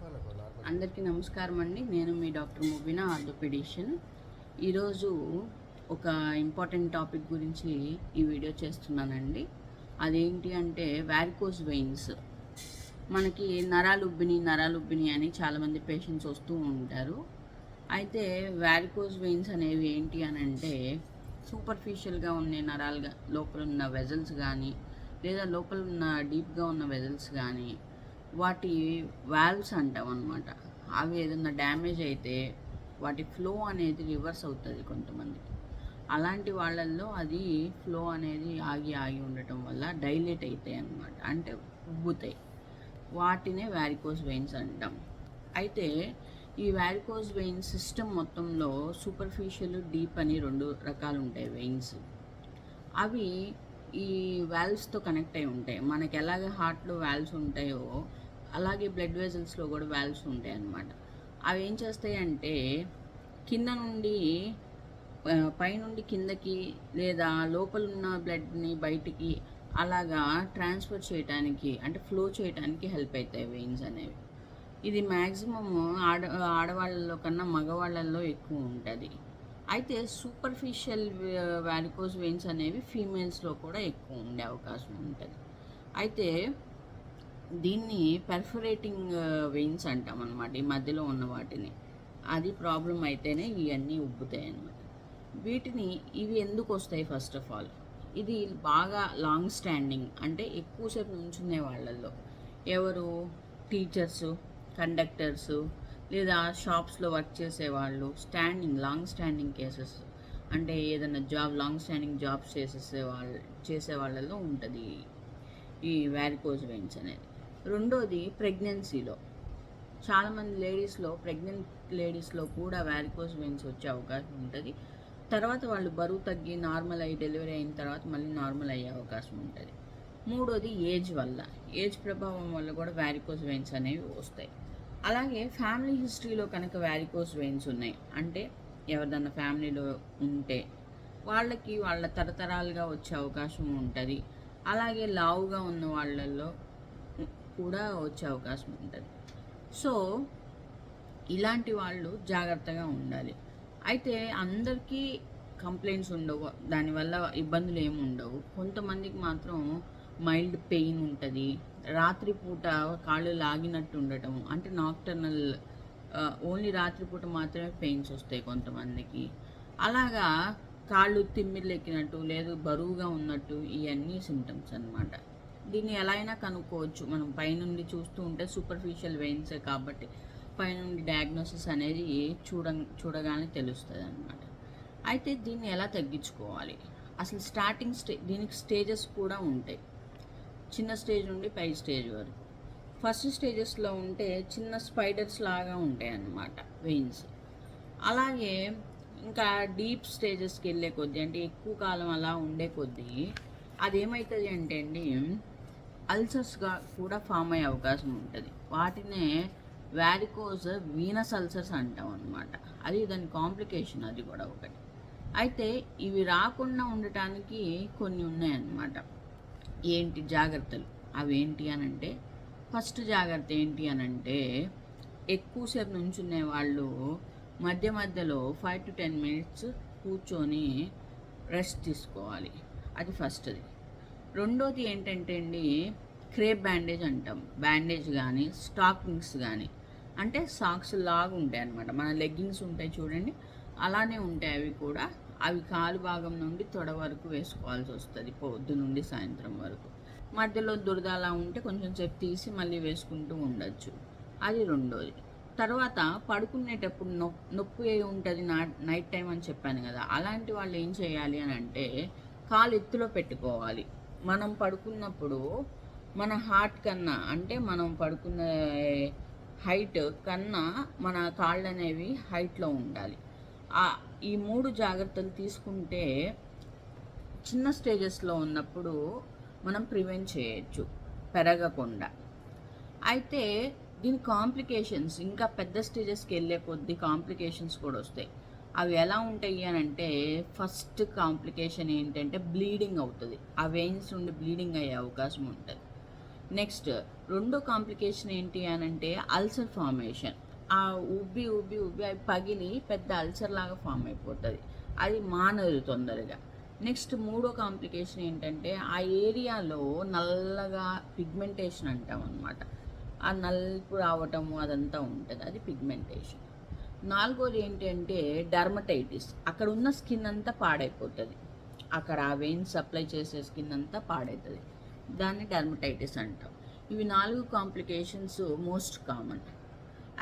అందరికీ నమస్కారం అండి. నేను మీ డాక్టర్ ముబీనా, ఆర్థోపెడిషియన్. ఈరోజు ఒక ఇంపార్టెంట్ టాపిక్ గురించి ఈ వీడియో చేస్తున్నానండి. అదేంటి అంటే వారికోస్ వెయిన్స్. మనకి నరాలు ఉబ్బిని అని చాలామంది పేషెంట్స్ వస్తూ ఉంటారు. అయితే వారికోస్ వెయిన్స్ అనేవి ఏంటి అని అంటే సూపర్ఫిషియల్గా ఉండే నరాలుగా లోపల ఉన్న వెజల్స్ కానీ లేదా లోపల ఉన్న డీప్గా ఉన్న వెజల్స్ కానీ వాటి వాల్వ్స్ అంటాం అనమాట. అవి ఏదైనా డ్యామేజ్ అయితే వాటి ఫ్లో అనేది రివర్స్ అవుతుంది కొంతమందికి. అలాంటి వాళ్ళల్లో అది ఫ్లో అనేది ఆగి ఉండటం వల్ల డైలేట్ అవుతాయి అన్నమాట, అంటే ఉబ్బుతాయి. వాటినే వారికోస్ వెయిన్స్ అంటాం. అయితే ఈ వారికోస్ వెయిన్స్ సిస్టమ్ మొత్తంలో సూపర్ఫిషియల్, డీప్ అని 2 రకాలు ఉంటాయి వెయిన్స్. అవి ఈ వాల్వ్స్తో కనెక్ట్ అయి ఉంటాయి. మనకి ఎలాగ హార్ట్లో వాల్వ్స్ ఉంటాయో అలాగే బ్లడ్ వెజల్స్లో కూడా వాల్వ్స్ ఉంటాయి అన్నమాట. అవి ఏం చేస్తాయి అంటే కింద నుండి పైనుండి కిందకి లేదా లోపల ఉన్న బ్లడ్ని బయటికి అలాగా ట్రాన్స్ఫర్ చేయడానికి, అంటే ఫ్లో చేయడానికి హెల్ప్ అవుతాయి వెయిన్స్ అనేవి. ఇది మ్యాక్సిమమ్ ఆడవాళ్ళలో కన్నా మగవాళ్ళల్లో ఎక్కువ ఉంటుంది. అయితే సూపర్ఫిషియల్ వారికోస్ వెయిన్స్ అనేవి ఫీమేల్స్లో కూడా ఎక్కువ ఉండే అవకాశం ఉంటుంది. అయితే దీన్ని పెర్ఫరేటింగ్ వెయిన్స్ అంటాం అన్నమాట, ఈ మధ్యలో ఉన్న వాటిని. అది ప్రాబ్లం అయితేనే ఇవన్నీ ఉబ్బుతాయి అన్నమాట. ఇవి ఎందుకు వస్తాయి? ఫస్ట్ ఆఫ్ ఆల్, ఇది బాగా లాంగ్ స్టాండింగ్, అంటే ఎక్కువసేపు నుంచునే వాళ్ళల్లో, ఎవరు టీచర్సు, కండక్టర్సు లేదా షాప్స్లో వర్క్ చేసేవాళ్ళు, లాంగ్ స్టాండింగ్ కేసెస్, అంటే ఏదైనా లాంగ్ స్టాండింగ్ జాబ్స్ చేసే వాళ్ళలో ఉంటుంది ఈ వారికోస్ వెయిన్స్ అనేది. రెండోది ప్రెగ్నెన్సీలో, చాలామంది ప్రెగ్నెంట్ లేడీస్లో కూడా వారికోస్ వెయిన్స్ వచ్చే అవకాశం ఉంటుంది. తర్వాత వాళ్ళు బరువు తగ్గి నార్మల్ అయ్యి డెలివరీ అయిన తర్వాత మళ్ళీ నార్మల్ అయ్యే అవకాశం ఉంటుంది. మూడోది ఏజ్ ప్రభావం వల్ల కూడా వారికోస్ వెయిన్స్ అనేవి వస్తాయి. అలాగే ఫ్యామిలీ హిస్టరీలో కనుక వారికోస్ వెయిన్స్ ఉన్నాయి అంటే ఎవరిదన్నా ఫ్యామిలీలో ఉంటే వాళ్ళ తరతరాలుగా వచ్చే అవకాశం ఉంటుంది. అలాగే లావుగా ఉన్న వాళ్ళల్లో కూడా వచ్చే అవకాశం ఉంటుంది. సో ఇలాంటి వాళ్ళు జాగ్రత్తగా ఉండాలి. అయితే అందరికీ కంప్లైంట్స్ ఉండవు, దానివల్ల ఇబ్బందులు ఏమి ఉండవు. కొంతమందికి మాత్రం మైల్డ్ పెయిన్ ఉంటుంది. రాత్రిపూట కాళ్ళు లాగినట్టు ఉండటం, అంటే నాక్టర్నల్, ఓన్లీ రాత్రిపూట మాత్రమే పెయిన్స్ వస్తాయి కొంతమందికి. అలాగా కాళ్ళు తిమ్మిర్లెక్కినట్టు, లేదు బరువుగా ఉన్నట్టు, ఇవన్నీ సిమ్టమ్స్ అన్నమాట. దీన్ని ఎలా అయినా కనుక్కోవచ్చు. మనం పైనుండి చూస్తూ ఉంటే సూపర్ఫిషియల్ వెయిన్సే కాబట్టి పైనుండి డయాగ్నోసిస్ అనేది చూడగానే తెలుస్తుంది అన్నమాట. అయితే దీన్ని ఎలా తగ్గించుకోవాలి? అసలు దీనికి స్టేజెస్ కూడా ఉంటాయి, చిన్న స్టేజ్ నుండి పై స్టేజ్ వరకు. ఫస్ట్ స్టేజెస్లో ఉంటే చిన్న స్పైడర్స్ లాగా ఉంటాయి అన్నమాట వెయిన్స్. అలాగే ఇంకా డీప్ స్టేజెస్కి వెళ్ళే కొద్దీ, అంటే ఎక్కువ కాలం అలా ఉండే కొద్దీ అదేమవుతుంది అంటే అండి అల్సర్స్గా కూడా ఫామ్ అయ్యే అవకాశం ఉంటుంది. వాటినే వారికోస్ వీనస్ అల్సర్స్ అంటాం అన్నమాట. అది దాని కాంప్లికేషన్, అది కూడా ఒకటి. అయితే ఇవి రాకుండా ఉండటానికి కొన్ని ఉన్నాయన్నమాట. జాగ్రత్తలు అవి ఏంటి అనంటే, ఫస్ట్ జాగ్రత్త ఏంటి అనంటే ఎక్కువసేపు నుంచునే వాళ్ళు మధ్యలో 5 to 10 minutes కూర్చొని రెస్ట్ తీసుకోవాలి. అది ఫస్ట్ది. రెండోది ఏంటంటే అండి క్రేప్ బ్యాండేజ్ అంటాం. బ్యాండేజ్ కానీ స్టాకింగ్స్ కానీ, అంటే సాక్స్ లాగా ఉంటాయి అన్నమాట. మన లెగ్గింగ్స్ ఉంటాయి చూడండి, అలానే ఉంటాయి అవి కూడా. అవి కాలు భాగం నుండి తొడ వరకు వేసుకోవాల్సి వస్తుంది, పొద్దు నుండి సాయంత్రం వరకు. మధ్యలో దురద అలా ఉంటే కొంచెం సేపు తీసి మళ్ళీ వేసుకుంటూ ఉండొచ్చు. అది రెండోది. తర్వాత పడుకునేటప్పుడు నొప్పి ఉంటుంది నైట్ టైం అని చెప్పాను కదా, అలాంటి వాళ్ళు ఏం చేయాలి అని అంటే కాలు ఎత్తులో పెట్టుకోవాలి. మనం పడుకున్నప్పుడు మన హార్ట్ కన్నా, అంటే మనం పడుకున్న హైట్ కన్నా మన కాళ్ళు అనేవి హైట్లో ఉండాలి. ఈ 3 జాగ్రత్తలు తీసుకుంటే చిన్న స్టేజెస్లో ఉన్నప్పుడు మనం ప్రివెంట్ చేయొచ్చు పెరగకుండా. అయితే దీని కాంప్లికేషన్స్ ఇంకా పెద్ద స్టేజెస్కి వెళ్ళే కొద్దీ కాంప్లికేషన్స్ కూడా వస్తాయి. అవి ఎలా ఉంటాయి అని అంటే, ఫస్ట్ కాంప్లికేషన్ ఏంటంటే బ్లీడింగ్ అవుతుంది. ఆ వెయిన్స్ నుండి బ్లీడింగ్ అయ్యే అవకాశం ఉంటుంది. నెక్స్ట్ రెండో కాంప్లికేషన్ ఏంటి అని అంటే అల్సర్ ఫార్మేషన్. ఆ ఉబ్బి ఉబ్బి ఉబ్బి అవి పగిలి పెద్ద అల్సర్ లాగా ఫామ్ అయిపోతుంది, అది మానదు తొందరగా. నెక్స్ట్ మూడో కాంప్లికేషన్ ఏంటంటే ఆ ఏరియాలో నల్లగా పిగ్మెంటేషన్ అంటాం అనమాట. ఆ నలుపు రావటము అదంతా ఉంటుంది, అది పిగ్మెంటేషన్. నాలుగోది ఏంటంటే డర్మటైటిస్. అక్కడ ఉన్న స్కిన్ అంతా పాడైపోతుంది, అక్కడ ఆ వెయిన్ సప్లై చేసే స్కిన్ అంతా పాడవుతుంది, దాన్ని డర్మటైటిస్ అంటాం. ఇవి 4 కాంప్లికేషన్స్ మోస్ట్ కామన్.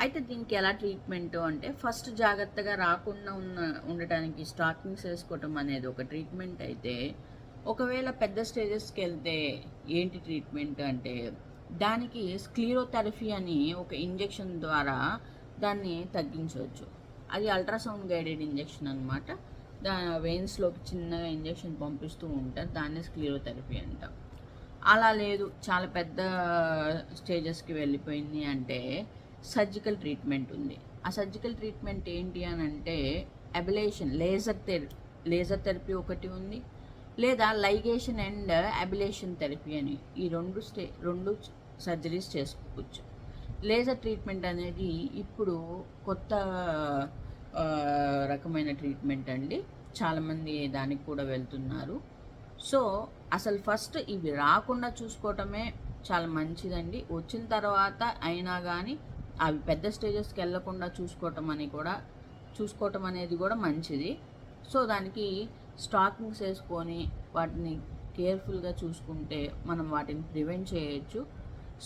అయితే దీనికి ఎలా ట్రీట్మెంట్ అంటే ఫస్ట్ జాగ్రత్తగా రాకుండా ఉండటానికి స్టాకింగ్స్ వేసుకోవటం అనేది ఒక ట్రీట్మెంట్ అయితే, ఒకవేళ పెద్ద స్టేజెస్కి వెళ్తే ఏంటి ట్రీట్మెంట్ అంటే దానికి స్క్లీరోథెరపీ అని ఒక ఇంజెక్షన్ ద్వారా దాన్ని తగ్గించవచ్చు. అది అల్ట్రాసౌండ్ గైడెడ్ ఇంజెక్షన్ అనమాట. వెయిన్స్లోకి చిన్నగా ఇంజెక్షన్ పంపిస్తూ ఉంటారు, దాన్ని స్క్లీరోథెరపీ అంటాం. అలా లేదు చాలా పెద్ద స్టేజెస్కి వెళ్ళిపోయింది అంటే సర్జికల్ ట్రీట్మెంట్ ఉంది. ఆ సర్జికల్ ట్రీట్మెంట్ ఏంటి అని అంటే అబిలేషన్, లేజర్ థెరపీ ఒకటి ఉంది, లేదా లైగేషన్ అండ్ అబిలేషన్ థెరపీ అని ఈ రెండు సర్జరీస్ చేసుకోవచ్చు. లేజర్ ట్రీట్మెంట్ అనేది ఇప్పుడు కొత్త రకమైన ట్రీట్మెంట్ అండి, చాలామంది దానికి కూడా వెళ్తున్నారు. సో అసలు ఫస్ట్ ఇవి రాకుండా చూసుకోవటమే చాలా మంచిదండి. వచ్చిన తర్వాత అయినా కానీ అవి పెద్ద స్టేజెస్కి వెళ్ళకుండా చూసుకోవటం అనేది కూడా మంచిది. సో దానికి స్టాకింగ్స్ వేసుకొని వాటిని కేర్ఫుల్గా చూసుకుంటే మనం వాటిని ప్రివెంట్ చేయొచ్చు.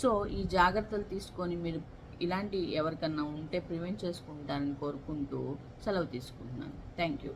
సో ఈ జాగ్రత్తలు తీసుకొని మీరు ఇలాంటి ఎవరికన్నా ఉంటే ప్రివెంట్ చేసుకుంటారని కోరుకుంటూ సెలవు తీసుకుంటున్నాను. Thank you.